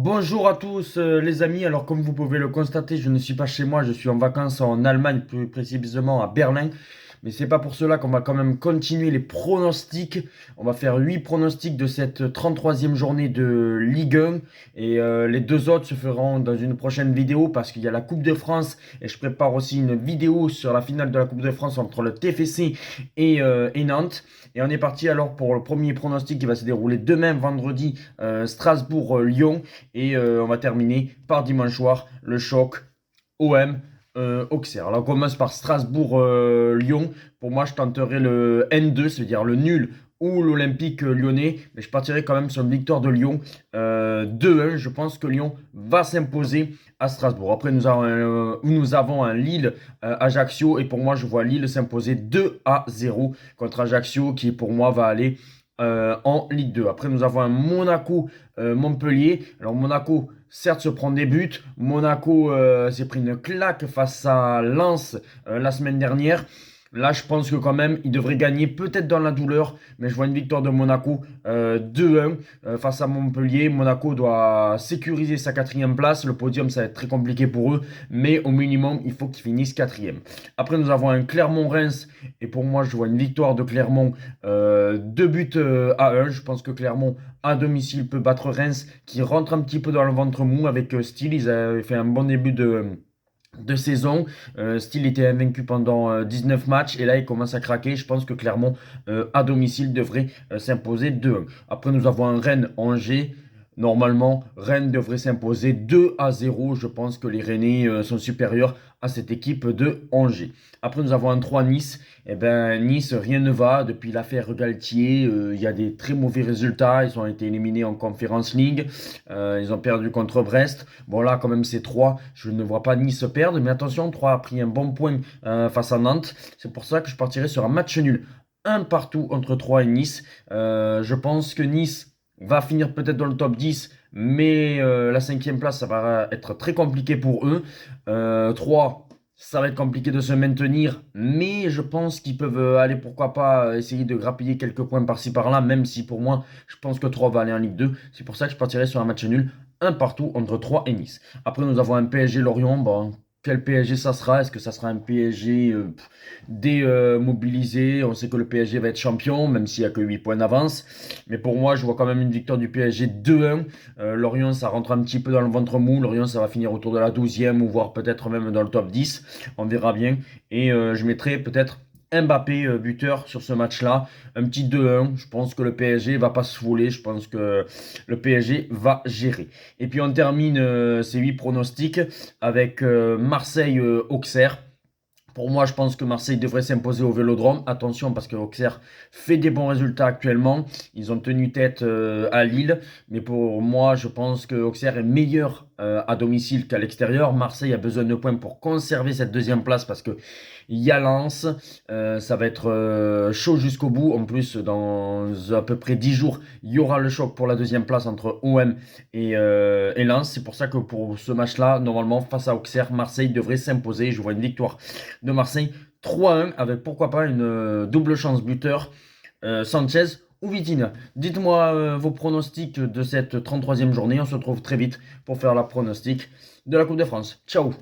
Bonjour à tous les amis, alors comme vous pouvez le constater, je ne suis pas chez moi, je suis en vacances en Allemagne, plus précisément à Berlin. Mais c'est pas pour cela qu'on va quand même continuer les pronostics. On va faire 8 pronostics de cette 33e journée de Ligue 1. Et les deux autres se feront dans une prochaine vidéo parce qu'il y a la Coupe de France. Et je prépare aussi une vidéo sur la finale de la Coupe de France entre le TFC et Nantes. Et on est parti alors pour le premier pronostic qui va se dérouler demain vendredi Strasbourg-Lyon. Et on va terminer par dimanche soir, le choc OM Auxerre. Alors on commence par Strasbourg-Lyon. Pour moi, je tenterai le N2, c'est-à-dire le nul ou l'Olympique lyonnais. Mais je partirai quand même sur une victoire de Lyon 2-1. Je pense que Lyon va s'imposer à Strasbourg. Après, nous avons un Lille-Ajaccio. Et pour moi, je vois Lille s'imposer 2-0 contre Ajaccio, qui pour moi va aller en Ligue 2. Après, nous avons un Monaco-Montpellier. Alors, Monaco, certes, se prend des buts. Monaco s'est pris une claque face à Lens la semaine dernière. Là, je pense que quand même, il devrait gagner peut-être dans la douleur, mais je vois une victoire de Monaco 2-1 face à Montpellier. Monaco doit sécuriser sa quatrième place. Le podium, ça va être très compliqué pour eux, mais au minimum, il faut qu'ils finissent quatrième. Après, nous avons un Clermont-Reims, et pour moi, je vois une victoire de Clermont 2 buts à 1. Je pense que Clermont, à domicile, peut battre Reims, qui rentre un petit peu dans le ventre mou avec Style. Ils avaient fait un bon début de saison. Steele était invaincu pendant 19 matchs et là il commence à craquer. Je pense que Clermont à domicile devrait s'imposer 2-1. Après nous avons un Rennes-Angers. Normalement, Rennes devrait s'imposer 2-0. Je pense que les Rennais sont supérieurs à cette équipe de Angers. Après, nous avons un 3 Nice. Eh ben, Nice, rien ne va. Depuis l'affaire Galtier, il y a des très mauvais résultats. Ils ont été éliminés en Conference League. Ils ont perdu contre Brest. Bon, là, quand même, c'est 3. Je ne vois pas Nice perdre. Mais attention, 3 a pris un bon point face à Nantes. C'est pour ça que je partirai sur un match nul. Un partout entre 3 et Nice. Je pense que Nice va finir peut-être dans le top 10, mais la cinquième place, ça va être très compliqué pour eux. 3, ça va être compliqué de se maintenir, mais je pense qu'ils peuvent aller, pourquoi pas, essayer de grappiller quelques points par-ci par-là, même si pour moi, je pense que 3 va aller en Ligue 2. C'est pour ça que je partirai sur un match nul, un partout entre 3 et Nice. Après, nous avons un PSG Lorient. Bon, quel PSG ça sera? Est-ce que ça sera un PSG démobilisé? On sait que le PSG va être champion, même s'il n'y a que 8 points d'avance. Mais pour moi, je vois quand même une victoire du PSG 2-1. Lorient, ça rentre un petit peu dans le ventre mou. Lorient, ça va finir autour de la 12e ou voire peut-être même dans le top 10. On verra bien. Et je mettrai peut-être Mbappé buteur sur ce match-là. Un petit 2-1. Je pense que le PSG va pas se fouler. Je pense que le PSG va gérer. Et puis on termine ces 8 pronostics avec Marseille-Auxerre. Pour moi, je pense que Marseille devrait s'imposer au Vélodrome. Attention, parce que Auxerre fait des bons résultats actuellement. Ils ont tenu tête à Lille. Mais pour moi, je pense que Auxerre est meilleur à domicile qu'à l'extérieur. Marseille a besoin de points pour conserver cette deuxième place parce que il y a Lens. Ça va être chaud jusqu'au bout. En plus, dans à peu près 10 jours, il y aura le choc pour la deuxième place entre OM et Lens. C'est pour ça que pour ce match-là, normalement, face à Auxerre, Marseille devrait s'imposer. Je vois une victoire de Marseille 3-1 avec pourquoi pas une double chance buteur Sanchez ou Vitinha. Dites-moi vos pronostics de cette 33e journée. On se retrouve très vite pour faire la pronostic de la Coupe de France. Ciao!